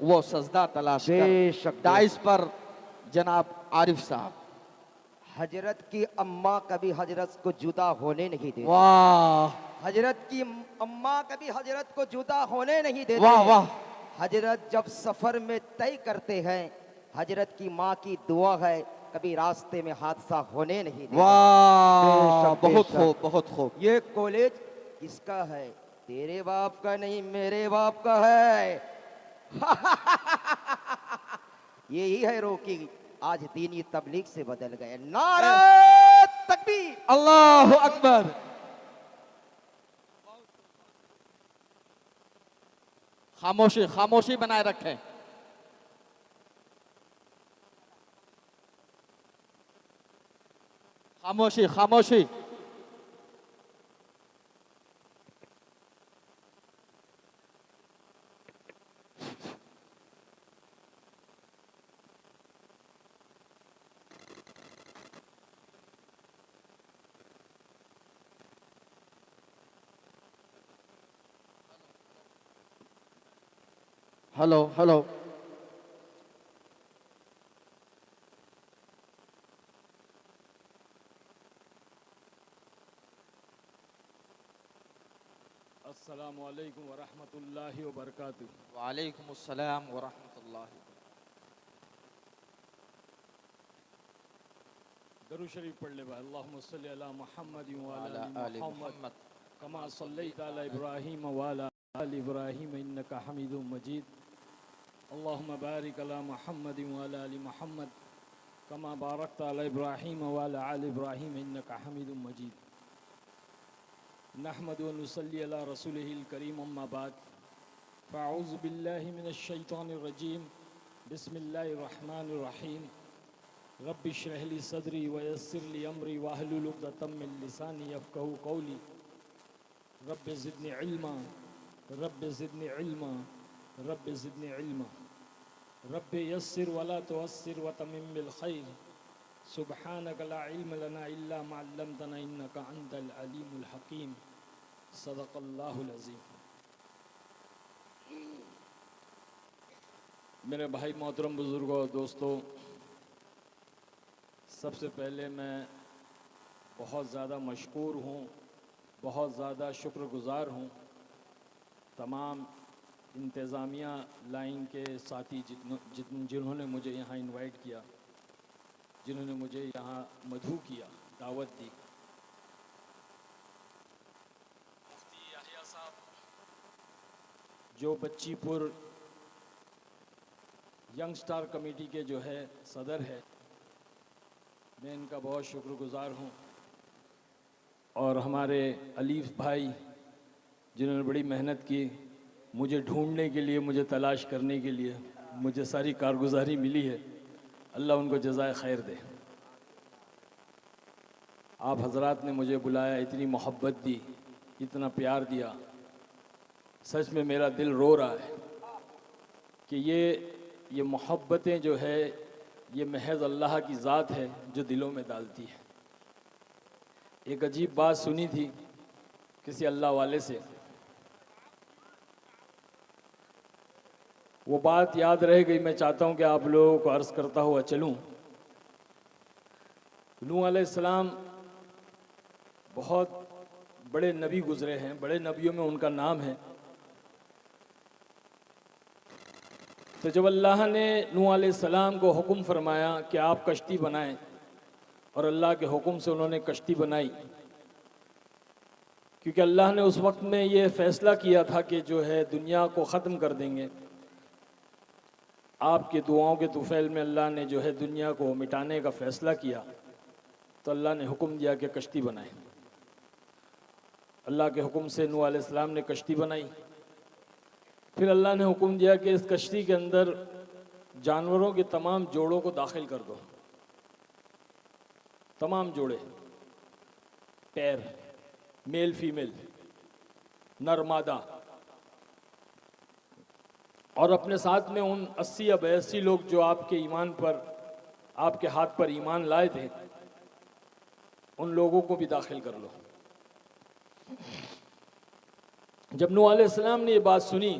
वो सजदा तलाश कर। बेशक डाइस पर जनाब आरिफ साहब। हजरत की अम्मा कभी हजरत को जुदा होने नहीं देती। वाह हजरत की अम्मा कभी हजरत को जुदा होने नहीं देते। वाह वाह। हजरत जब सफर में तय करते हैं, हजरत की माँ की दुआ है कभी रास्ते में हादसा होने नहीं देते। वाह बेशक, बहुत बेशक। खूब बहुत खूब। ये कॉलेज किसका है? तेरे बाप का नहीं, मेरे बाप का है। यही है रोकी, आज दीनी तबलीग से बदल गए। नारा तकबीर। अल्लाह अकबर। खामोशी खामोशी बनाए रखें। खामोशी खामोशी। Hello hello. अस्सलामु अलैकुम वरहमतुल्लाहि वबरकातुहू। वालेकुम अस्सलाम व रहमतुल्लाहि। दरूद शरीफ पढ़ ले भाई। अल्लाहुम्मा सल्लि अला मुहम्मद व अला आलि मुहम्मद कमा सल्लैता अला इब्राहीम व अला आलि इब्राहीम इन्नका हमीदुम मजीद। अल्लाहुम्मा बारिक अला मुहम्मद व अला आलि मुहम्मद कमा बारकता अला इब्राहीम व अला आलि इब्राहीम इन्नका हमीदुम मजीद। नहमदु व नुसल्ली अला रसूलिहिल करीम, अम्मा बाद। फ़अऊज़ु बिल्लाहि मिनश शैतानिर रजीम। बिस्मिल्लाहिर रहमानिर रहीम। रब्बि इश्रह ली सदरी व यस्सिर ली अमरी वाहलुल उक़दतम मिन लिसानी यफ़क़हू क़ौली। Rabbi ज़िदनी इल्मा, rabbi ज़िदनी इल्मा, rabbi ज़िदनी इल्मा। रब्बि यस्सिर वला तुअस्सिर व तमिम बिल खैर। सुब्हानक ला इल्म लना इल्ला मा अल्लमतना इन्नका अंतल अलीमुल हकीम। सदक़ल्लाहुल अज़ीम। मेरे भाई मोहतरम बुज़ुर्गों दोस्तों, सबसे पहले मैं बहुत ज़्यादा मशकूर हूँ, बहुत ज़्यादा शुक्रगुज़ार हूँ तमाम इंतज़ामिया लाइन के साथी जिन्होंने मुझे यहाँ इनवाइट किया, जिन्होंने मुझे यहाँ मधु किया, दावत दी। मुफ्ती याहिया साहब जो बच्चीपुर यंग स्टार कमेटी के जो है सदर है, मैं इनका बहुत शुक्रगुज़ार हूँ। और हमारे अलीफ भाई जिन्होंने बड़ी मेहनत की मुझे ढूंढने के लिए, मुझे तलाश करने के लिए, मुझे सारी कारगुजारी मिली है। अल्लाह उनको जज़ाए खैर दे। आप हजरात ने मुझे बुलाया, इतनी मोहब्बत दी, इतना प्यार दिया, सच में मेरा दिल रो रहा है कि ये मोहब्बतें जो है ये महज अल्लाह की ज़ात है जो दिलों में डालती है। एक अजीब बात सुनी थी किसी अल्लाह वाले से, वो बात याद रह गई। मैं चाहता हूँ कि आप लोगों को अर्ज़ करता हुआ चलूँ। नूह अलैहिस्सलाम बहुत बड़े नबी गुजरे हैं, बड़े नबियों में उनका नाम है। तो जब अल्लाह ने नूह अलैहिस्सलाम को हुक्म फरमाया कि आप कश्ती बनाएं, और अल्लाह के हुक्म से उन्होंने कश्ती बनाई, क्योंकि अल्लाह ने उस वक्त में ये फ़ैसला किया था कि जो है दुनिया को ख़त्म कर देंगे। आपके दुआओं के तुफ़ैल में अल्लाह ने जो है दुनिया को मिटाने का फ़ैसला किया, तो अल्लाह ने हुक्म दिया कि कश्ती बनाएं। अल्लाह के हुक्म से नूह अलैहिस्सलाम ने कश्ती बनाई। फिर अल्लाह ने हुक्म दिया कि इस कश्ती के अंदर जानवरों के तमाम जोड़ों को दाखिल कर दो। तमाम जोड़े, पैर, मेल फीमेल, नर मादा, और अपने साथ में उन 80 या 82 लोग जो आपके ईमान पर, आपके हाथ पर ईमान लाए थे, उन लोगों को भी दाखिल कर लो। जब नूह अलैहिस्सलाम ने ये बात सुनी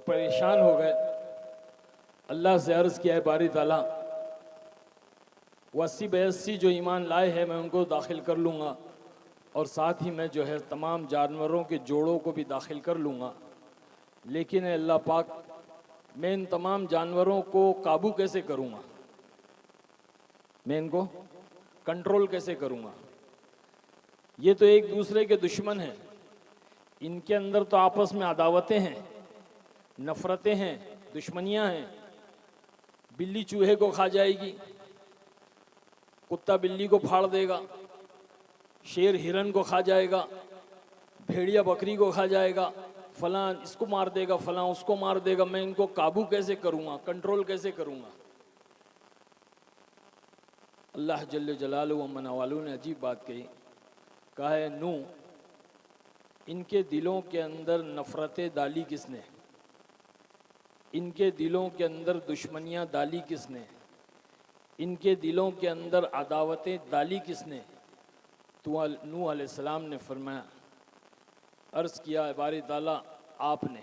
परेशान हो गए। अल्लाह से अर्ज़ किया है बारी ताला, वो 80-82 जो ईमान लाए हैं मैं उनको दाखिल कर लूँगा, और साथ ही मैं जो है तमाम जानवरों के जोड़ों को भी दाखिल कर लूँगा। लेकिन अल्लाह पाक, मैं इन तमाम जानवरों को काबू कैसे करूँगा, मैं इनको कंट्रोल कैसे करूँगा? ये तो एक दूसरे के दुश्मन हैं, इनके अंदर तो आपस में अदावतें हैं, नफ़रतें हैं, दुश्मनियाँ हैं। बिल्ली चूहे को खा जाएगी, कुत्ता बिल्ली को फाड़ देगा, शेर हिरन को खा जाएगा, भेड़िया बकरी को खा जाएगा, फलां इसको मार देगा, फलां उसको मार देगा। मैं इनको काबू कैसे करूँगा, कंट्रोल कैसे करूँगा? अल्लाह जल्ल जलालहू व मनावालू ने अजीब बात कही, कहा है नू, इनके दिलों के अंदर नफ़रतें डाली किसने, इनके दिलों के अंदर दुश्मनियाँ डाली किसने, इनके दिलों के अंदर अदावतें डाली किसने? तो नूह अलैहिस्सलाम ने फरमाया, अर्ज़ किया बारी ताला आपने।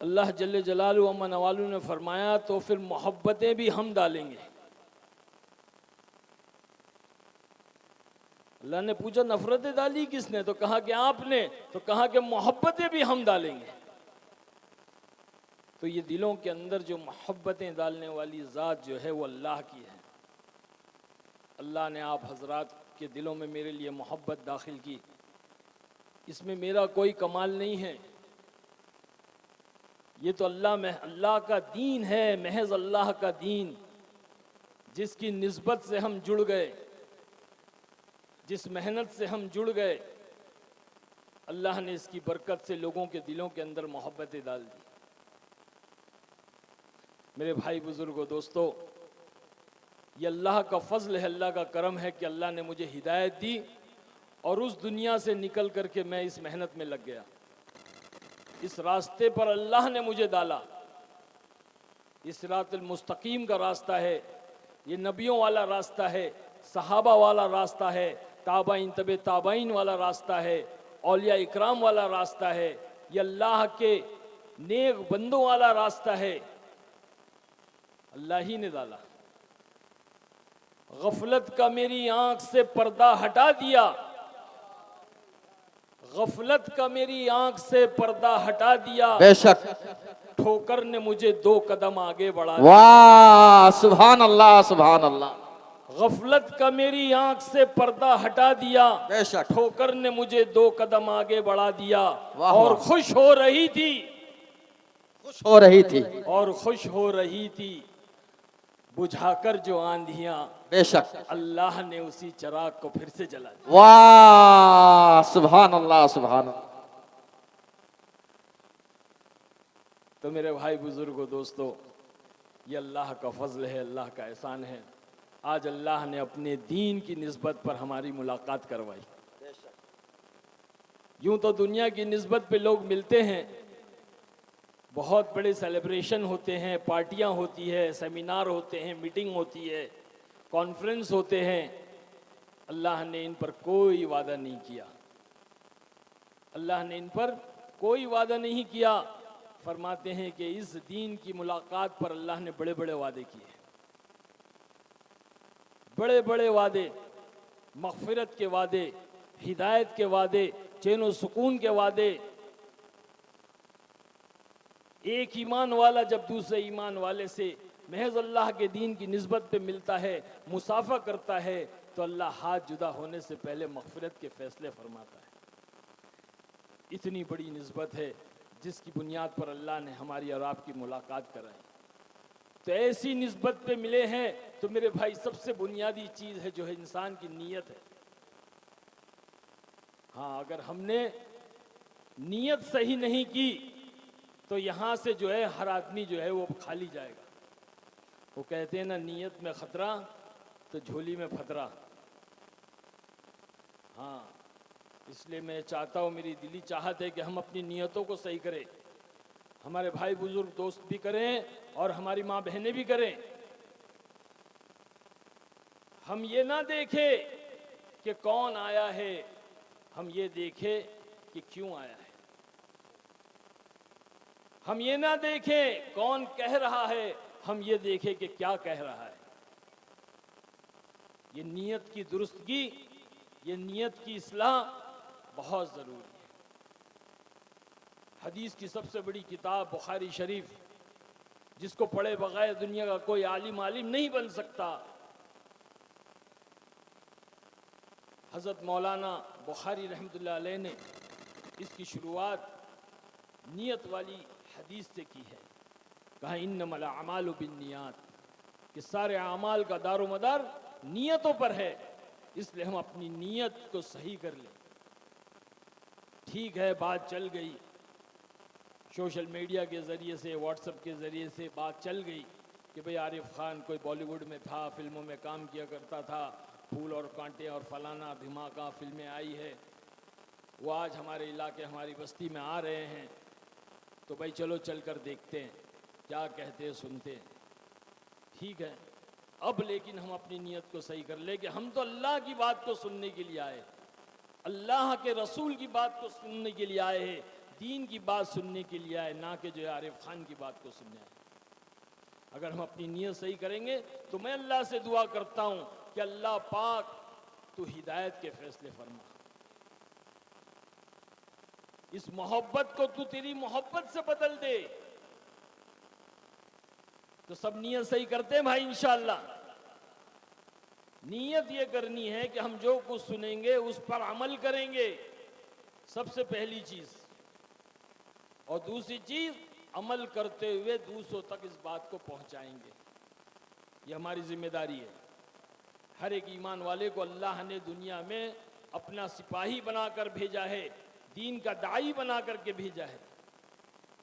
अल्लाह जल्ले जलालहू व मनावालू ने फरमाया तो फिर मोहब्बतें भी हम डालेंगे। अल्लाह ने पूछा नफरतें डाली किसने, तो कहा कि आपने, तो कहा कि मोहब्बतें भी हम डालेंगे। तो ये दिलों के अंदर जो मोहब्बतें डालने वाली ज़ात जो है वो अल्लाह की है। अल्लाह ने आप हजरात के दिलों में मेरे लिए मोहब्बत दाखिल की, इसमें मेरा कोई कमाल नहीं है, ये तो अल्लाह का दीन है, महज अल्लाह का दीन, जिसकी निस्बत से हम जुड़ गए, जिस मेहनत से हम जुड़ गए, अल्लाह ने इसकी बरकत से लोगों के दिलों के अंदर मोहब्बतें डाल दी। मेरे भाई बुजुर्गों दोस्तों, ये अल्लाह का फजल है, अल्लाह का करम है कि अल्लाह ने मुझे हिदायत दी और उस दुनिया से निकल करके मैं इस मेहनत में लग गया। इस रास्ते पर अल्लाह ने मुझे डाला, इस सिरातुल मुस्तकीम का रास्ता है, ये नबियों वाला रास्ता है, सहाबा वाला रास्ता है, ताबाइन तबे ताबाइन वाला रास्ता है, औलिया इकराम वाला रास्ता है, ये अल्लाह के नेक बंदों वाला रास्ता है, अल्लाह ही ने डाला। गफलत का मेरी आंख से पर्दा हटा दिया, गफलत का मेरी आंख से पर्दा हटा दिया, बेशक ठोकर ने मुझे 2 कदम आगे बढ़ा दिया। वाह सुभान अल्लाह सुभान अल्लाह। गफलत का मेरी आंख से पर्दा हटा दिया, बेशक ठोकर ने मुझे 2 कदम आगे बढ़ा दिया। वाह और वाह। खुश हो रही थी, खुश हो रही थी, और खुश हो रही थी, बुझाकर जो आंधियां, बेशक अल्लाह ने उसी चिराग को फिर से जला दिया। वाह सुभान अल्लाह सुभान अल्लाह। तो मेरे भाई बुजुर्गों दोस्तों, ये अल्लाह का फजल है, अल्लाह का एहसान है। आज अल्लाह ने अपने दीन की निस्बत पर हमारी मुलाकात करवाई। यूं तो दुनिया की निस्बत पे लोग मिलते हैं, बहुत बड़े सेलिब्रेशन होते हैं, पार्टियां होती है, सेमिनार होते हैं, मीटिंग होती है, कॉन्फ्रेंस होते हैं। अल्लाह ने इन पर कोई वादा नहीं किया, अल्लाह ने इन पर कोई वादा नहीं किया। फरमाते हैं कि इस दीन की मुलाकात पर अल्लाह ने बड़े बड़े वादे किए, बड़े बड़े वादे, मग़फ़िरत के वादे, हिदायत के वादे, चैन और सुकून के वादे। एक ईमान वाला जब दूसरे ईमान वाले से महज अल्लाह के दीन की निस्बत पे मिलता है, मुसाफा करता है, तो अल्लाह हाथ जुदा होने से पहले मग़फ़िरत के फैसले फरमाता है। इतनी बड़ी निस्बत है जिसकी बुनियाद पर अल्लाह ने हमारी और आपकी मुलाकात कराई। तो ऐसी निस्बत पे मिले हैं तो मेरे भाई सबसे बुनियादी चीज़ है जो है इंसान की नीयत है। हाँ, अगर हमने नीयत सही नहीं की तो यहाँ से जो है हर आदमी जो है वो खाली जाएगा। वो कहते हैं ना, नीयत में खतरा तो झोली में फतरा। हाँ, इसलिए मैं चाहता हूँ, मेरी दिली चाहत है कि हम अपनी नीयतों को सही करें, हमारे भाई बुजुर्ग दोस्त भी करें और हमारी माँ बहनें भी करें। हम ये ना देखें कि कौन आया है, हम ये देखें कि क्यों आया है। हम ये ना देखें कौन कह रहा है, हम ये देखें कि क्या कह रहा है। ये नीयत की दुरुस्तगी, ये नीयत की इस्लाह बहुत जरूरी है। हदीस की सबसे बड़ी किताब बुखारी शरीफ, जिसको पढ़े बगैर दुनिया का कोई आलिम नहीं बन सकता। हजरत मौलाना बुखारी रहमतुल्लाह अलैह ने इसकी शुरुआत नियत वाली हदीस से की है। कहा इन्नमल अमालु बिन्नियात, कि सारे अमाल का दारोमदार नियतों पर है, इसलिए हम अपनी नियत को सही कर लें। ठीक है, बात चल गई, सोशल मीडिया के ज़रिए से, व्हाट्सएप के ज़रिए से बात चल गई कि भाई आरिफ खान कोई बॉलीवुड में था, फिल्मों में काम किया करता था, फूल और कांटे और फलाना धमाका फिल्में आई है, वो आज हमारे इलाके हमारी बस्ती में आ रहे हैं, तो भाई चलो चल कर देखते हैं क्या कहते हैं, सुनते हैं। ठीक है, अब लेकिन हम अपनी नीयत को सही कर ले कि हम तो अल्लाह की बात को सुनने के लिए आए, अल्लाह के रसूल की बात को सुनने के लिए आए हैं, दीन की बात सुनने के लिए आए, ना कि जो है आरिफ खान की बात को सुनने आए। अगर हम अपनी नीयत सही करेंगे तो मैं अल्लाह से दुआ करता हूं कि अल्लाह पाक तू हिदायत के फैसले फरमा, इस मोहब्बत को तू तेरी मोहब्बत से बदल दे। तो सब नीयत सही करते हैं भाई, इंशाअल्लाह। नीयत ये करनी है कि हम जो कुछ सुनेंगे उस पर अमल करेंगे, सबसे पहली चीज। और दूसरी चीज, अमल करते हुए दूसरों तक इस बात को पहुंचाएंगे। ये हमारी जिम्मेदारी है। हर एक ईमान वाले को अल्लाह ने दुनिया में अपना सिपाही बनाकर भेजा है, दीन का दाई बना करके भेजा है।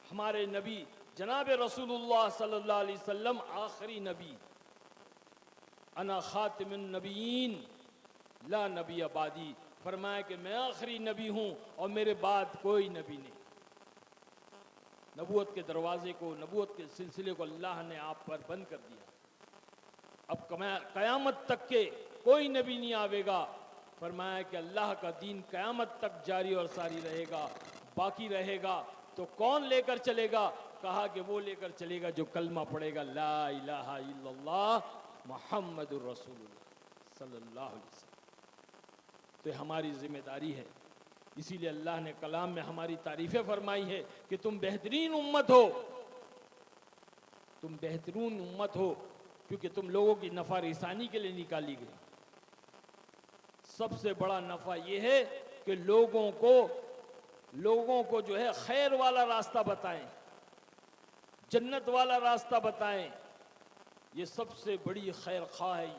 हमारे नबी जनाब रसूलुल्लाह सल्लल्लाहु अलैहि वसल्लम आखिरी नबी, अना खातिमुन नबीयीन ला नबी अबादी, फरमाया कि मैं आखिरी नबी हूं और मेरे बाद कोई नबी नहीं। नबूवत के दरवाजे को, नबूवत के सिलसिले को अल्लाह ने आप पर बंद कर दिया। अब कयामत तक के कोई नबी नहीं आवेगा। फरमाया कि अल्लाह का दीन कयामत तक जारी और सारी रहेगा, बाकी रहेगा। तो कौन लेकर चलेगा? कहा कि वो लेकर चलेगा जो कलमा पढ़ेगा, ला इलाहा इल्लल्लाह मुहम्मदुर रसूलुल्लाह सल्लल्लाहु अलैहि वसल्लम। तो हमारी जिम्मेदारी है। इसीलिए अल्लाह ने कलाम में हमारी तारीफें फरमाई है कि तुम बेहतरीन उम्मत हो, तुम बेहतरीन उम्मत हो, क्योंकि तुम लोगों की नफा रिसानी के लिए निकाली गई। सबसे बड़ा नफा यह है कि लोगों को जो है खैर वाला रास्ता बताएं, जन्नत वाला रास्ता बताएं। ये सबसे बड़ी खैर खा है,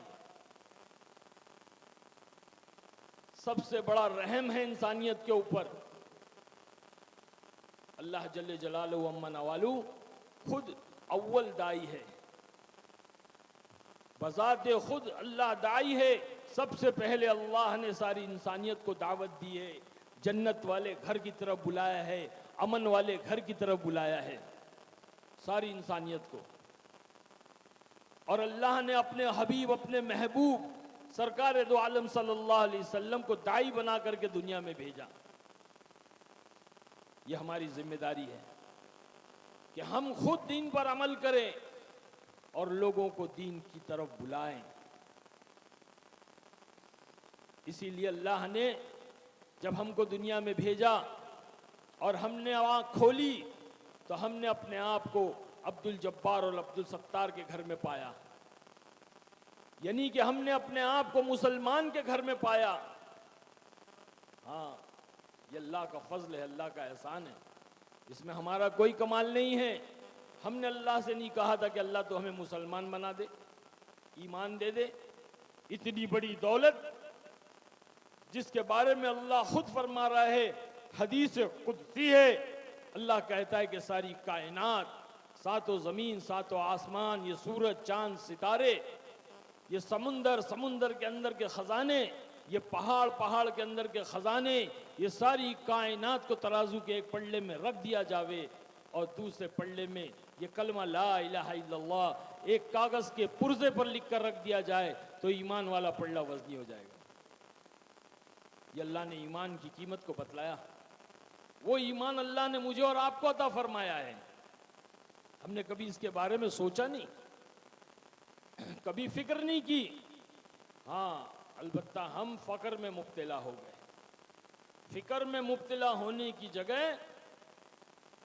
सबसे बड़ा रहम है इंसानियत के ऊपर। अल्लाह जल्ले जलालहू अम्मा नवालू खुद अव्वल दाई है, बजाते खुद अल्लाह दाई है। सबसे पहले अल्लाह ने सारी इंसानियत को दावत दी है, जन्नत वाले घर की तरफ बुलाया है, अमन वाले घर की तरफ बुलाया है सारी इंसानियत को। और अल्लाह ने अपने हबीब, अपने महबूब सरकार दो आलम सल्लल्लाहु अलैहि वसल्लम को दाई बना करके दुनिया में भेजा। यह हमारी जिम्मेदारी है कि हम खुद दीन पर अमल करें और लोगों को दीन की तरफ बुलाएं। इसीलिए अल्लाह ने जब हमको दुनिया में भेजा और हमने आँख खोली तो हमने अपने आप को अब्दुल जब्बार और अब्दुल सत्तार के घर में पाया, यानी कि हमने अपने आप को मुसलमान के घर में पाया। हाँ, ये अल्लाह का फजल है, अल्लाह का एहसान है, इसमें हमारा कोई कमाल नहीं है। हमने अल्लाह से नहीं कहा था कि अल्लाह तो हमें मुसलमान बना दे, ईमान दे दे। इतनी बड़ी दौलत जिसके बारे में अल्लाह खुद फरमा रहा है, हदीस कुदसी है, अल्लाह कहता है कि सारी कायनात, सातों ज़मीन, सातों आसमान, ये सूरज, चांद, सितारे, ये समुंदर, समुंदर के अंदर के ख़जाने, ये पहाड़, पहाड़ के अंदर के ख़जाने, ये सारी कायनात को तराजू के एक पल्ले में रख दिया जावे और दूसरे पल्ले में ये कलमा ला इलाहा इल्लल्लाह एक कागज़ के पुर्जे पर लिख कर रख दिया जाए तो ईमान वाला पल्ला वज़नी हो जाएगा। ये अल्लाह ने ईमान की कीमत को बतलाया। वो ईमान अल्लाह ने मुझे और आपको अता फरमाया है। हमने कभी इसके बारे में सोचा नहीं, कभी फिक्र नहीं की। हाँ, अलबत्ता हम फक्र में मुब्तला हो गए। फिक्र में मुब्तला होने की जगह,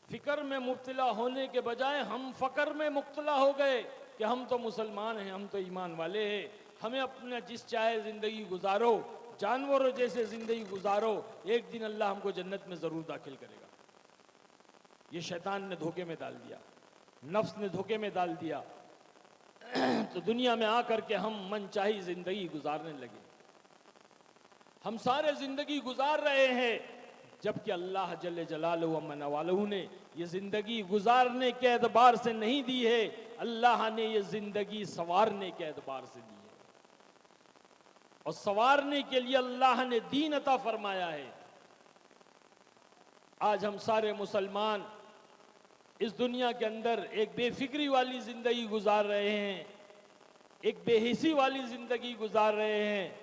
फिक्र में मुब्तला होने के बजाय हम फक्र में मुब्तला हो गए कि हम तो मुसलमान हैं, हम तो ईमान वाले हैं, हमें अपना जिस चाहे ज़िंदगी गुजारो, जानवरों जैसे ज़िंदगी गुजारो, एक दिन अल्लाह हमको जन्नत में ज़रूर दाखिल करेगा। ये शैतान ने धोखे में डाल दिया, नफ्स ने धोखे में डाल दिया। तो दुनिया में आकर के हम मनचाही ज़िंदगी गुजारने लगे। हम सारे ज़िंदगी गुजार रहे हैं, जबकि अल्लाह जल्ले जलालहू व मनवालहू ने ये ज़िंदगी गुजारने के एतबार से नहीं दी है, अल्लाह ने ये ज़िंदगी संवारने के एतबार से दी है। और संवारने के लिए अल्लाह ने दीन अता फरमाया है। आज हम सारे मुसलमान इस दुनिया के अंदर एक बेफिक्री वाली ज़िंदगी गुजार रहे हैं, एक बेहिसी वाली ज़िंदगी गुजार रहे हैं,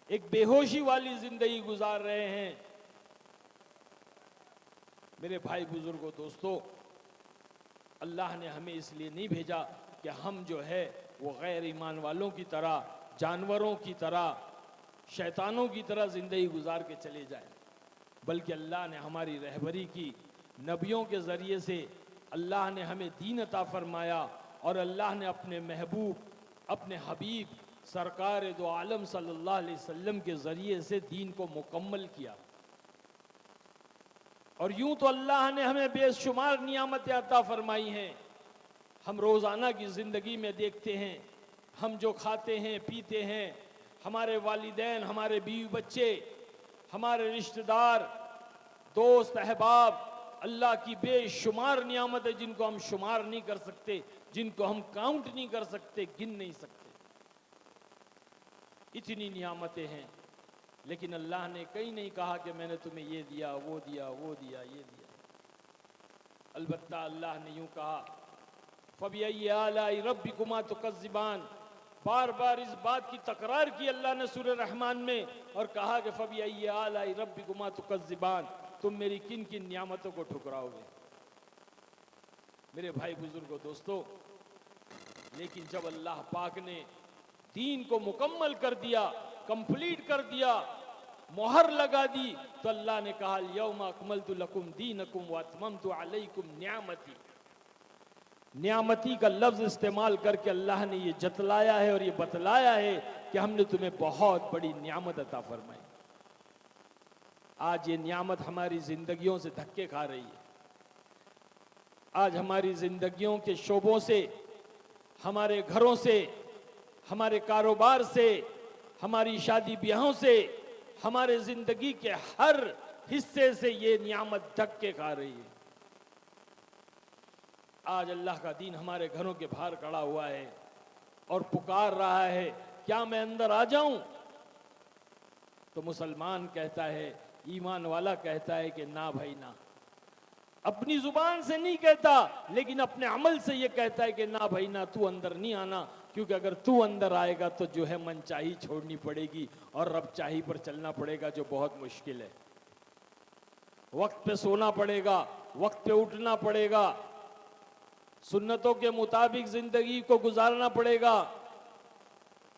एक बेहोशी वाली ज़िंदगी गुजार रहे हैं। मेरे भाई बुजुर्गों, दोस्तों, अल्लाह ने हमें इसलिए नहीं भेजा कि हम जो है वो गैर ईमान वालों की तरह, जानवरों की तरह, शैतानों की तरह ज़िंदगी गुजार के चले जाएं, बल्कि अल्लाह ने हमारी रहबरी की। नबियों के ज़रिए से अल्लाह ने हमें दीन अता फरमाया और अल्लाह ने अपने महबूब, अपने हबीब सरकार दो आलम सल्लल्लाहु अलैहि वसल्लम के ज़रिए से दीन को मुकम्मल किया। और यूं तो अल्लाह ने हमें बेशुमार नियामतें अता फरमाई हैं। हम रोज़ाना की ज़िंदगी में देखते हैं, हम जो खाते हैं पीते हैं, हमारे वालिदैन, हमारे बीवी बच्चे, हमारे रिश्तेदार, दोस्त अहबाब, अल्लाह की बेशुमार नियामतें जिनको हम शुमार नहीं कर सकते, जिनको हम काउंट नहीं कर सकते, गिन नहीं सकते। इतनी नियामतें हैं, लेकिन अल्लाह ने कहीं नहीं कहा कि मैंने तुम्हें ये दिया, वो दिया, वो दिया, ये दिया। अलबत्ता अल्लाह ने यूं कहा, फ़बिअय्यि आलाइ रब्बिकुमा तुकज़्ज़िबान। बार बार इस बात की तकरार की अल्लाह ने सूरह रहमान में और कहा कि फ़बिअय्यि आलाइ रब्बिकुमा तुकज़्ज़िबान, तुम मेरी किन किन नियामतों को ठुकराओगे। मेरे भाई बुजुर्गों, दोस्तों, लेकिन जब अल्लाह पाक ने दीन को मुकम्मल कर दिया, कंप्लीट कर दिया, मोहर लगा दी, तो अल्लाह ने कहा यौमा अकमलतु लकुम दीनकुम व अतममतु अलैकुम नियामती। नियामती का लफ्ज इस्तेमाल करके अल्लाह ने ये जतलाया है और ये बतलाया है कि हमने तुम्हें बहुत बड़ी नियामत अता फरमाई। आज ये नियामत हमारी जिंदगियों से धक्के खा रही है। आज हमारी जिंदगियों के शोबों से, हमारे घरों से, हमारे कारोबार से, हमारी शादी ब्याहों से, हमारे जिंदगी के हर हिस्से से ये नियामत धक्के खा रही है। आज अल्लाह का दीन हमारे घरों के बाहर खड़ा हुआ है और पुकार रहा है, क्या मैं अंदर आ जाऊं? तो मुसलमान कहता है, ईमान वाला कहता है कि ना भाई ना। अपनी जुबान से नहीं कहता, लेकिन अपने अमल से ये कहता है कि ना भाई ना, तू अंदर नहीं आना, क्योंकि अगर तू अंदर आएगा तो जो है मनचाही छोड़नी पड़ेगी और रब चाही पर चलना पड़ेगा, जो बहुत मुश्किल है। वक्त पे सोना पड़ेगा, वक्त पे उठना पड़ेगा, सुन्नतों के मुताबिक जिंदगी को गुजारना पड़ेगा,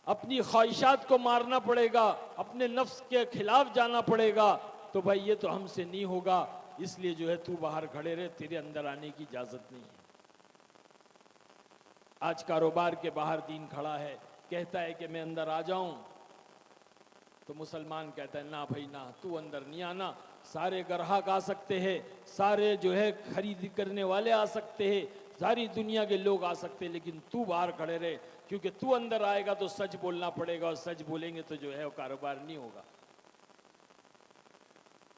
अपनी ख्वाहिशात को मारना पड़ेगा, अपने नफ्स के खिलाफ जाना पड़ेगा। तो भाई ये तो हमसे नहीं होगा, इसलिए जो है तू बाहर खड़े रहे, तेरे अंदर आने की इजाजत नहीं है। आज कारोबार के बाहर दीन खड़ा है, कहता है कि मैं अंदर आ जाऊं, तो मुसलमान कहता है ना भाई ना, तू अंदर नहीं आना। सारे ग्राहक आ सकते हैं, सारे जो है खरीद करने वाले आ सकते हैं, सारी दुनिया के लोग आ सकते हैं, लेकिन तू बाहर खड़े रहे, क्योंकि तू अंदर आएगा तो सच बोलना पड़ेगा, और सच बोलेंगे तो जो है वो कारोबार नहीं होगा।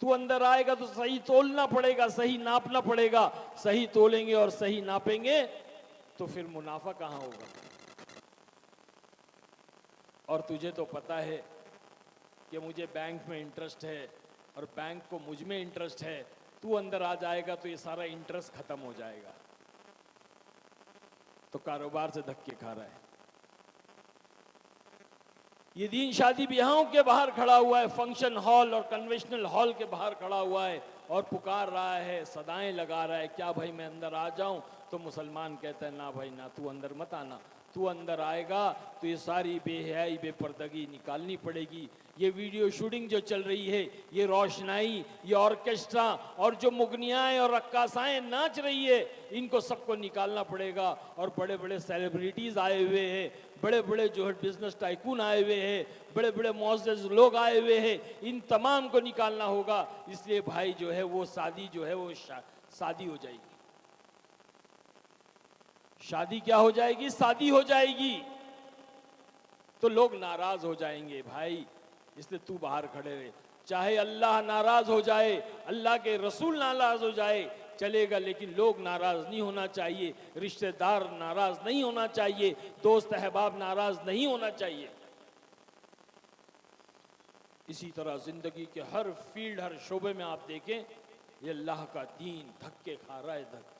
तू अंदर आएगा तो सही तोलना पड़ेगा, सही नापना पड़ेगा, सही तोलेंगे और सही नापेंगे तो फिर मुनाफा कहां होगा। और तुझे तो पता है कि मुझे बैंक में इंटरेस्ट है और बैंक को मुझ में इंटरेस्ट है, तू अंदर आ जाएगा तो ये सारा इंटरेस्ट खत्म हो जाएगा। तो कारोबार से धक्के खा रहा है। ये दीन शादी ब्याहों के बाहर खड़ा हुआ है, फंक्शन हॉल और कन्वेंशनल हॉल के बाहर खड़ा हुआ है और पुकार रहा है, सदाएं लगा रहा है, क्या भाई मैं अंदर आ जाऊं? तो मुसलमान कहता है ना भाई ना, तू अंदर मत आना, तू अंदर आएगा तो ये सारी बेहयाई बेपर्दगी निकालनी पड़ेगी। ये वीडियो शूटिंग जो चल रही है, ये रोशनाई, ये ऑर्केस्ट्रा और जो मुगनियाएं और रक्कासाएं नाच रही है, इनको सबको निकालना पड़ेगा। और बड़े बड़े सेलिब्रिटीज आए हुए हैं, बड़े बड़े जो है बिजनेस टाइकून आए हुए हैं, बड़े बड़े मुअज़्ज़ज़ लोग आए हुए हैं, इन तमाम को निकालना होगा। इसलिए भाई जो है वो शादी जो है वो शादी हो जाएगी। शादी क्या हो जाएगी? शादी हो जाएगी। तो लोग नाराज हो जाएंगे भाई, इसलिए तू बाहर खड़े रहे। चाहे अल्लाह नाराज हो जाए, अल्लाह के रसूल नाराज हो जाए, चलेगा, लेकिन लोग नाराज नहीं होना चाहिए, रिश्तेदार नाराज नहीं होना चाहिए, दोस्त अहबाब नाराज नहीं होना चाहिए। इसी तरह जिंदगी के हर फील्ड, हर शोबे में आप देखें, ये अल्लाह का दीन धक्के खा रहा है, धक्के।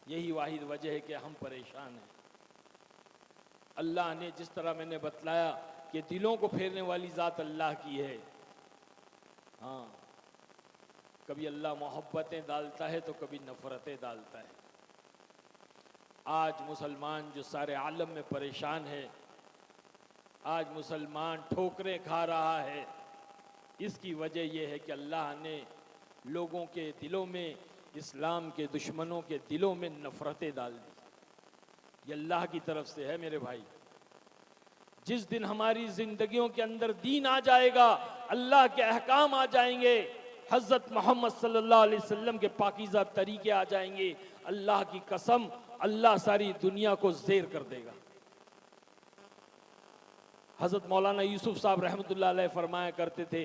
यही वाहिद वजह है कि हम परेशान हैं। अल्लाह ने जिस तरह मैंने बतलाया कि दिलों को फेरने वाली ज़ात अल्लाह की है। हाँ, कभी अल्लाह मोहब्बतें डालता है तो कभी नफ़रतें डालता है। आज मुसलमान जो सारे आलम में परेशान है, आज मुसलमान ठोकरें खा रहा है, इसकी वजह यह है कि अल्लाह ने लोगों के दिलों में, इस्लाम के दुश्मनों के दिलों में नफ़रतें डाल दी। ये अल्लाह की तरफ से है मेरे भाई। जिस दिन हमारी जिंदगियों के अंदर दीन आ जाएगा, अल्लाह के अहकाम आ जाएंगे, हज़रत मोहम्मद सल्लल्लाहु अलैहि वसल्लम के पाकीज़ा तरीके आ जाएंगे, अल्लाह की कसम, अल्लाह सारी दुनिया को ज़ेर कर देगा। हज़रत मौलाना यूसुफ साहब रहमतुल्लाह अलैह फरमाया करते थे,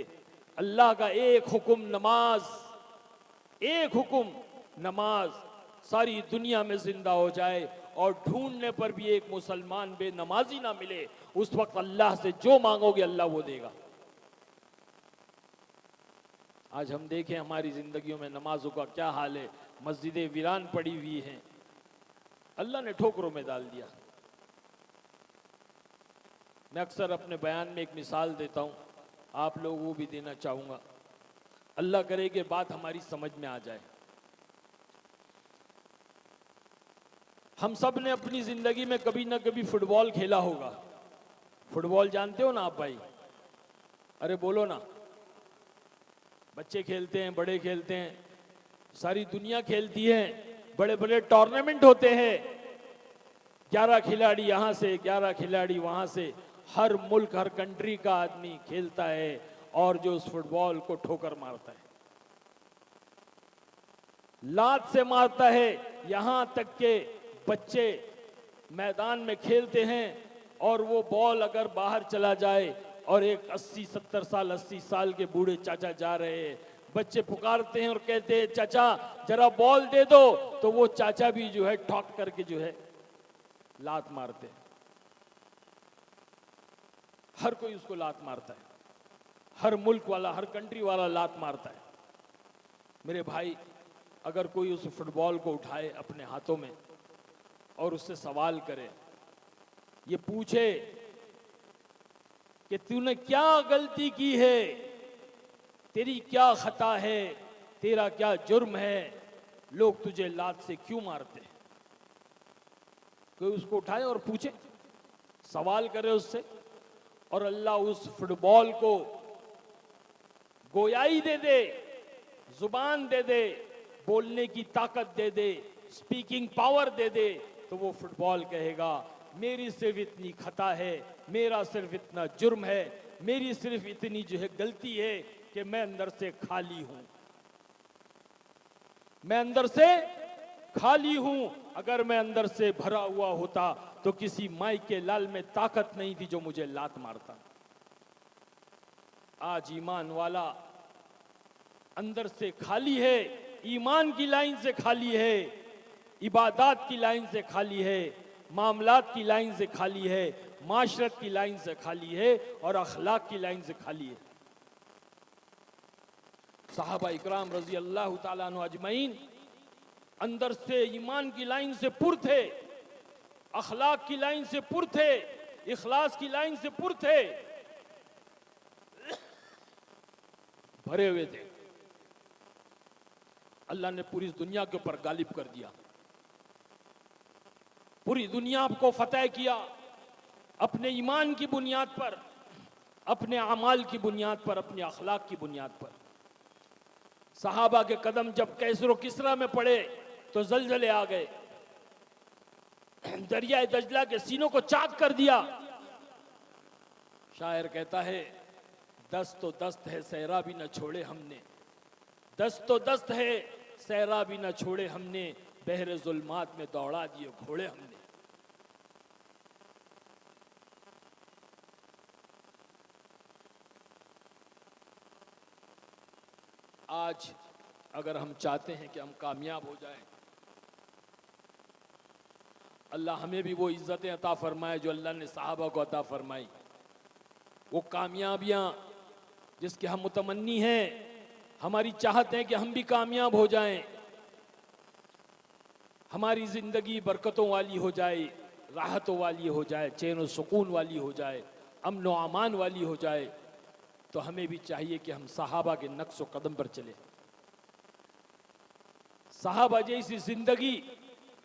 अल्लाह का एक हुक्म नमाज, एक हुक्म नमाज सारी दुनिया में जिंदा हो जाए, और ढूंढने पर भी एक मुसलमान बेनमाजी ना मिले, उस वक्त अल्लाह से जो मांगोगे अल्लाह वो देगा। आज हम देखें हमारी जिंदगियों में नमाजों का क्या हाल है। मस्जिदें वीरान पड़ी हुई हैं, अल्लाह ने ठोकरों में डाल दिया। मैं अक्सर अपने बयान में एक मिसाल देता हूँ, आप लोगों को भी देना चाहूँगा, अल्लाह करे कि बात हमारी समझ में आ जाए। हम सब ने अपनी ज़िंदगी में कभी ना कभी फुटबॉल खेला होगा। फुटबॉल जानते हो ना आप भाई? अरे बोलो ना। बच्चे खेलते हैं, बड़े खेलते हैं, सारी दुनिया खेलती है, बड़े बड़े टूर्नामेंट होते हैं, 11 खिलाड़ी यहाँ से, 11 खिलाड़ी वहाँ से, हर मुल्क, हर कंट्री का आदमी खेलता है और जो उस फुटबॉल को ठोकर मारता है, लात से मारता है। यहां तक के बच्चे मैदान में खेलते हैं और वो बॉल अगर बाहर चला जाए और एक 80-70 साल, 80 साल के बूढ़े चाचा जा रहे हैं, बच्चे पुकारते हैं और कहते हैं चाचा जरा बॉल दे दो, तो वो चाचा भी जो है ठोक करके जो है लात मारते हैं। हर कोई उसको लात मारता है, हर मुल्क वाला, हर कंट्री वाला लात मारता है। मेरे भाई, अगर कोई उस फुटबॉल को उठाए अपने हाथों में और उससे सवाल करे, ये पूछे कि तूने क्या गलती की है, तेरी क्या खता है, तेरा क्या जुर्म है, लोग तुझे लात से क्यों मारते हैं? कोई उसको उठाए और पूछे, सवाल करे उससे, और अल्लाह उस फुटबॉल को गोयाई दे दे, जुबान दे दे, बोलने की ताकत दे दे, स्पीकिंग पावर दे दे, तो वो फुटबॉल कहेगा मेरी सिर्फ इतनी खता है, मेरा सिर्फ इतना जुर्म है, मेरी सिर्फ इतनी जो है गलती है कि मैं अंदर से खाली हूं, मैं अंदर से खाली हूं। अगर मैं अंदर से भरा हुआ होता तो किसी माई के लाल में ताकत नहीं थी जो मुझे लात मारता। आज ईमान वाला अंदर से खाली है, ईमान की लाइन से खाली है, इबादत की लाइन से खाली है, मामलात की लाइन से खाली है, माशरत की लाइन से खाली है और अखलाक की लाइन से खाली है। सहाबा इकराम रजी अल्लाह ताला अन्हु अजमईन अंदर से ईमान की लाइन से पुर थे, अखलाक की लाइन से पुर थे, इखलास की लाइन से पुर थे, भरे हुए थे। अल्लाह ने पूरी दुनिया के ऊपर गालिब कर दिया, पूरी दुनिया को फतेह किया अपने ईमान की बुनियाद पर, अपने अमाल की बुनियाद पर, अपने अखलाक की बुनियाद पर। सहाबा के कदम जब कैसर किसरा में पड़े तो जलजले आ गए, दरिया दजला के सीनों को चाक कर दिया। शायर कहता है, दस्त तो दस्त है सहरा भी न छोड़े हमने, दस्त तो दस्त है सहरा भी न छोड़े हमने, बहरे जुल्मात में दौड़ा दिए घोड़े हमने। आज अगर हम चाहते हैं कि हम कामयाब हो जाएं, अल्लाह हमें भी वो इज्जतें अता फरमाए जो अल्लाह ने सहाबा को अता फरमाई, वो कामयाबियां जिसके हम मुतमन्नी हैं, हमारी चाहत है कि हम भी कामयाब हो जाएं, हमारी जिंदगी बरकतों वाली हो जाए, राहतों वाली हो जाए, चैन और सुकून वाली हो जाए, अमन व अमान वाली हो जाए, तो हमें भी चाहिए कि हम सहाबा के नक्श व कदम पर चले। सहाबा जैसी जिंदगी,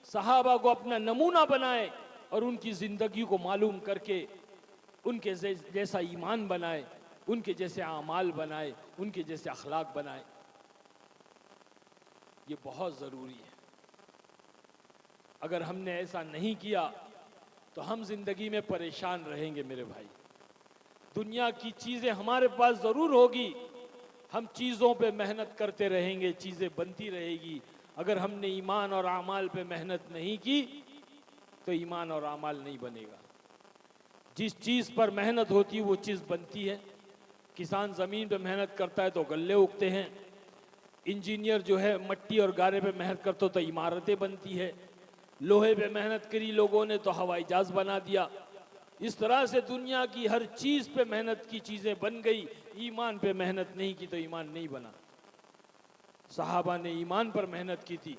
सहाबा को अपना नमूना बनाए और उनकी जिंदगी को मालूम करके उनके जैसा ईमान बनाए, उनके जैसे आमाल बनाए, उनके जैसे अखलाक बनाए। ये बहुत ज़रूरी है। अगर हमने ऐसा नहीं किया तो हम जिंदगी में परेशान रहेंगे मेरे भाई। दुनिया की चीज़ें हमारे पास ज़रूर होगी, हम चीज़ों पे मेहनत करते रहेंगे, चीज़ें बनती रहेगी। अगर हमने ईमान और आमाल पे मेहनत नहीं की तो ईमान और आमाल नहीं बनेगा। जिस चीज़ पर मेहनत होती है वो चीज़ बनती है। किसान ज़मीन पे मेहनत करता है तो गल्ले उगते हैं, इंजीनियर जो है मट्टी और गारे पे मेहनत करता तो इमारतें बनती है, लोहे पे मेहनत करी लोगों ने तो हवाई जहाज बना दिया। इस तरह से दुनिया की हर चीज़ पे मेहनत की चीज़ें बन गई, ईमान पे मेहनत नहीं की तो ईमान नहीं बना। सहाबा ने ईमान पर मेहनत की थी,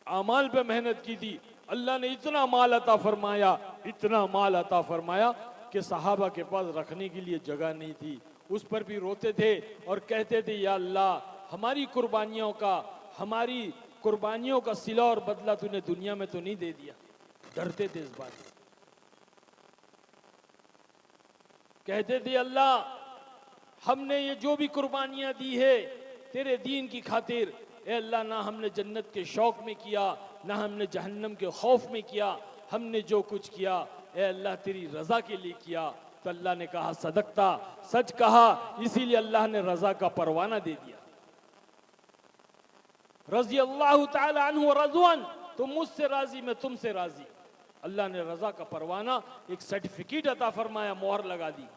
आमाल पे मेहनत की थी। अल्लाह ने इतना माल अता फरमाया, इतना माल अता फरमाया कि सहाबा के पास रखने के लिए जगह नहीं थी। उस पर भी रोते थे और कहते थे, या अल्लाह हमारी कुर्बानियों का सिला और बदला तूने दुनिया में तो नहीं दे दिया। डरते थे इस बात से। कहते थे, अल्लाह हमने ये जो भी कुर्बानियां दी है तेरे दीन की खातिर, ए अल्लाह ना हमने जन्नत के शौक में किया, ना हमने जहन्नम के खौफ में किया, हमने जो कुछ किया ए अल्लाह तेरी रजा के लिए किया। तो अल्लाह ने कहा सदकता, सच कहा, इसीलिए अल्लाह ने रजा का परवाना दे दिया। रज़ी अल्लाह ताला अन्हु व रज़वन, तुम मुझसे राजी मैं तुमसे राजी। अल्लाह ने रजा का परवाना, एक सर्टिफिकेट अता फरमाया, मोहर लगा दी।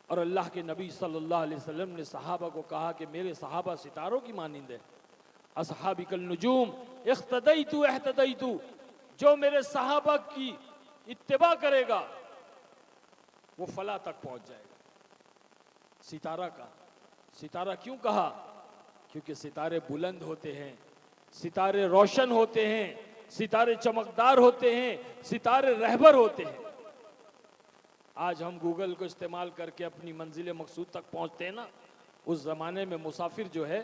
और अल्लाह के नबी सल्लल्लाहु अलैहि वसल्लम ने सहाबा को कहा कि मेरे सहाबा सितारों की मानिंद है। असहाबी कल नुजूम इख्तदैतु एहतदैतु, जो मेरे सहाबा की इत्तिबा करेगा वो फला तक पहुंच जाएगा। सितारा क्यों कहा? क्योंकि सितारे बुलंद होते हैं, सितारे रोशन होते हैं, सितारे चमकदार होते हैं, सितारे रहबर होते हैं। आज हम गूगल को इस्तेमाल करके अपनी मंजिल मकसूद तक पहुंचते हैं ना, उस जमाने में मुसाफिर जो है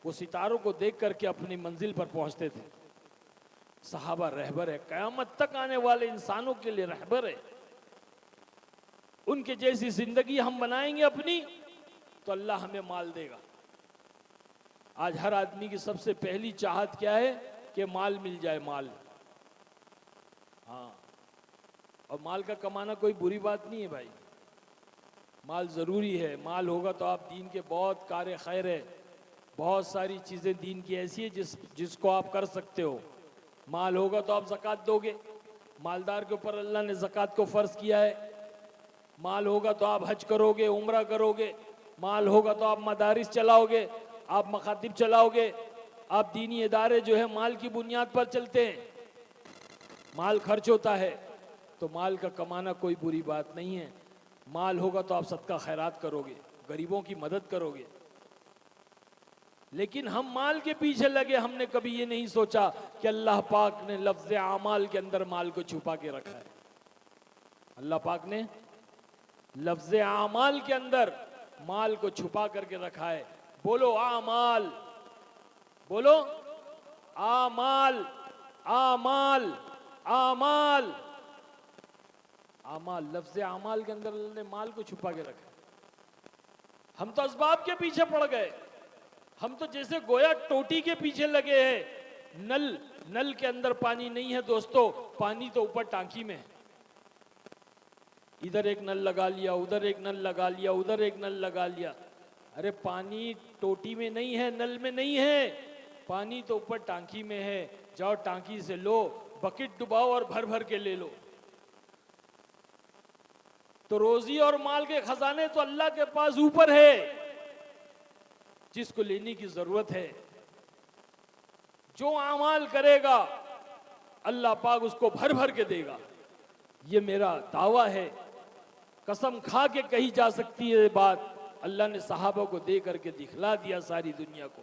वो सितारों को देख करके अपनी मंजिल पर पहुंचते थे। सहाबा रहबर है, कयामत तक आने वाले इंसानों के लिए रहबर है। उनके जैसी जिंदगी हम बनाएंगे अपनी तो अल्लाह हमें माल देगा। आज हर आदमी की सबसे पहली चाहत क्या है कि माल मिल जाए, माल। हाँ, और माल का कमाना कोई बुरी बात नहीं है भाई, माल ज़रूरी है। माल होगा तो आप दीन के बहुत कार्य खैर है, बहुत सारी चीज़ें दीन की ऐसी है जिसको आप कर सकते हो। माल होगा तो आप ज़कात दोगे, मालदार के ऊपर अल्लाह ने ज़कात को फ़र्ज़ किया है। माल होगा तो आप हज करोगे, उम्रा करोगे। माल होगा तो आप मदारिस चलाओगे, आप मखातिब चलाओगे, आप दीनी इदारे जो है माल की बुनियाद पर चलते हैं। माल खर्च होता है तो माल का कमाना कोई बुरी बात नहीं है। माल होगा तो आप सदका खैरात करोगे, गरीबों की मदद करोगे। लेकिन हम माल के पीछे लगे, हमने कभी ये नहीं सोचा कि अल्लाह पाक ने लफ्ज़ आमाल के अंदर माल को छुपा के रखा है। अल्लाह पाक ने लफ्ज़ आमाल के अंदर माल को छुपा करके रखा है। बोलो आमाल, बोलो, आमाल आमाल आमाल आमाल। लफ्ज आमाल के अंदर अल्लाह ने माल को छुपा के रखा। हम तो असबाब के पीछे पड़ गए, हम तो जैसे गोया टोटी के पीछे लगे हैं। नल के अंदर पानी नहीं है दोस्तों, पानी तो ऊपर टांकी में है। इधर एक नल लगा लिया, उधर एक नल लगा लिया, उधर एक नल लगा लिया। अरे पानी टोटी में नहीं है, नल में नहीं है, पानी तो ऊपर टांकी में है। जाओ टांकी से लो, बकेट डुबाओ और भर भर के ले लो। तो रोजी और माल के खजाने तो अल्लाह के पास ऊपर है, जिसको लेने की जरूरत है। जो अमाल करेगा अल्लाह पाक उसको भर भर के देगा। ये मेरा दावा है, कसम खा के कही जा सकती है बात। अल्लाह ने सहाबा को दे करके दिखला दिया, सारी दुनिया को,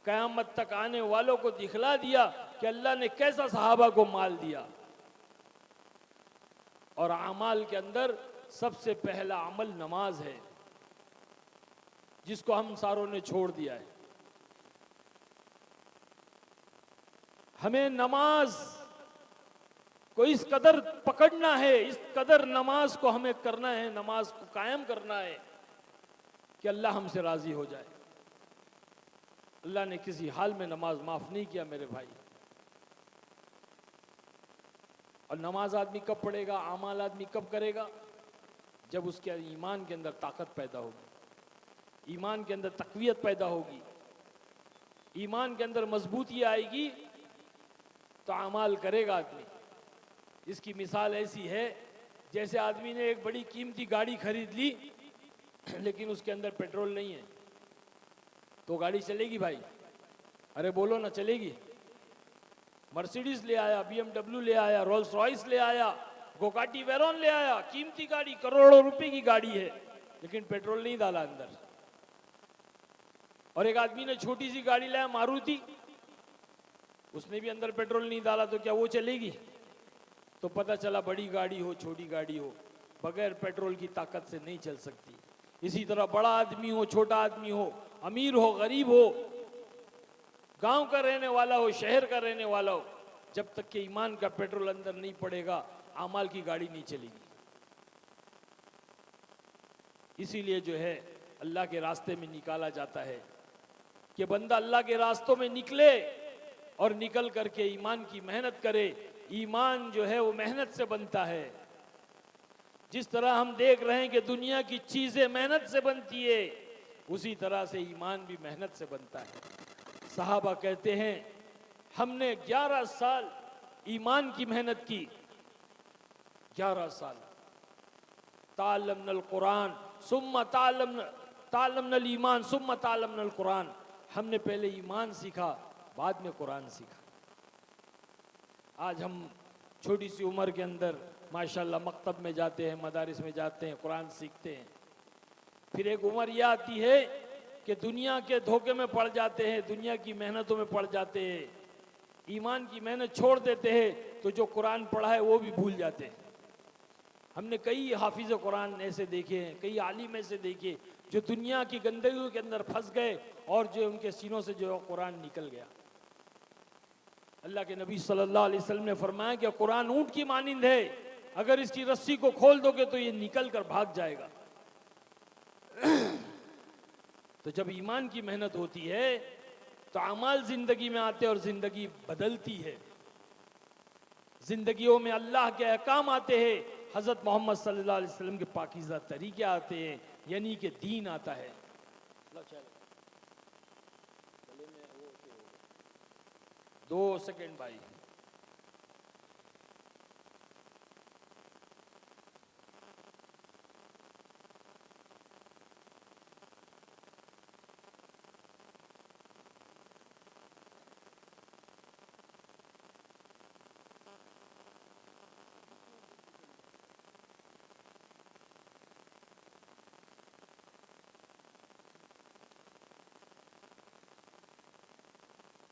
कयामत तक आने वालों को दिखला दिया कि अल्लाह ने कैसा सहाबा को माल दिया। और अमाल के अंदर सबसे पहला अमल नमाज है, जिसको हम सारों ने छोड़ दिया है। हमें नमाज को इस कदर पकड़ना है, इस कदर नमाज को हमें करना है, नमाज को कायम करना है कि अल्लाह हमसे राजी हो जाए। अल्लाह ने किसी हाल में नमाज माफ नहीं किया मेरे भाई। और नमाज आदमी कब पढ़ेगा, अमाल आदमी कब करेगा? जब उसके ईमान के अंदर ताकत पैदा होगी, ईमान के अंदर तकवीयत पैदा होगी, ईमान के अंदर मजबूती आएगी, तो अमाल करेगा आदमी। इसकी मिसाल ऐसी है जैसे आदमी ने एक बड़ी कीमती गाड़ी खरीद ली, लेकिन उसके अंदर पेट्रोल नहीं है, तो गाड़ी चलेगी भाई? अरे बोलो ना, चलेगी? मर्सिडीज ले आया, BMW ले आया, रोल्स रॉयस ले आया, गोकाटी वेरॉन ले आया, कीमती गाड़ी, करोड़ों रुपए की गाड़ी है, लेकिन पेट्रोल नहीं डाला अंदर। और एक आदमी ने छोटी सी गाड़ी लाया, मारुति, उसने भी अंदर पेट्रोल नहीं डाला, तो क्या वो चलेगी? तो पता चला बड़ी गाड़ी हो छोटी गाड़ी हो, बगैर पेट्रोल की ताकत से नहीं चल सकती। इसी तरह बड़ा आदमी हो छोटा आदमी हो, अमीर हो गरीब हो, गांव का रहने वाला हो शहर का रहने वाला हो, जब तक कि ईमान का पेट्रोल अंदर नहीं पड़ेगा, अमाल की गाड़ी नहीं चलेगी। इसीलिए जो है अल्लाह के रास्ते में निकाला जाता है कि बंदा अल्लाह के रास्तों में निकले और निकल करके ईमान की मेहनत करे। ईमान जो है वो मेहनत से बनता है। जिस तरह हम देख रहे हैं कि दुनिया की चीजें मेहनत से बनती है, उसी तरह से ईमान भी मेहनत से बनता है। सहाबा कहते हैं हमने 11 साल ईमान की मेहनत की, 11 साल। तालमनल कुरान सुम्मा तालमनल ईमान सुम्मा तालमनल कुरान। हमने पहले ईमान सीखा, बाद में कुरान सीखा। आज हम छोटी सी उम्र के अंदर माशाल्लाह मकतब में जाते हैं, मदारिस में जाते हैं, कुरान सीखते हैं। फिर एक उम्र यह आती है कि दुनिया के धोखे में पड़ जाते हैं, दुनिया की मेहनतों में पड़ जाते हैं, ईमान की मेहनत छोड़ देते हैं, तो जो कुरान पढ़ा है वो भी भूल जाते हैं। हमने कई हाफिज कुरान ऐसे देखे हैं, कई आलिम ऐसे देखे जो दुनिया की गंदगी के अंदर फंस गए और जो उनके सीनों से जो कुरान निकल गया। अल्लाह के नबी सल्लल्लाहु अलैहि वसल्लम ने फरमाया कि कुरान ऊंट की मानिंद है, अगर इसकी रस्सी को खोल दोगे तो ये निकल कर भाग जाएगा। तो जब ईमान की मेहनत होती है तो अमाल जिंदगी में आते हैं और जिंदगी बदलती है। जिंदगियों में अल्लाह के अहकाम आते हैं, हजरत मोहम्मद सल्लल्लाहु अलैहि वसल्लम के पाकीज़ा तरीके आते हैं, यानी कि दीन आता है। 2 सेकंड भाई।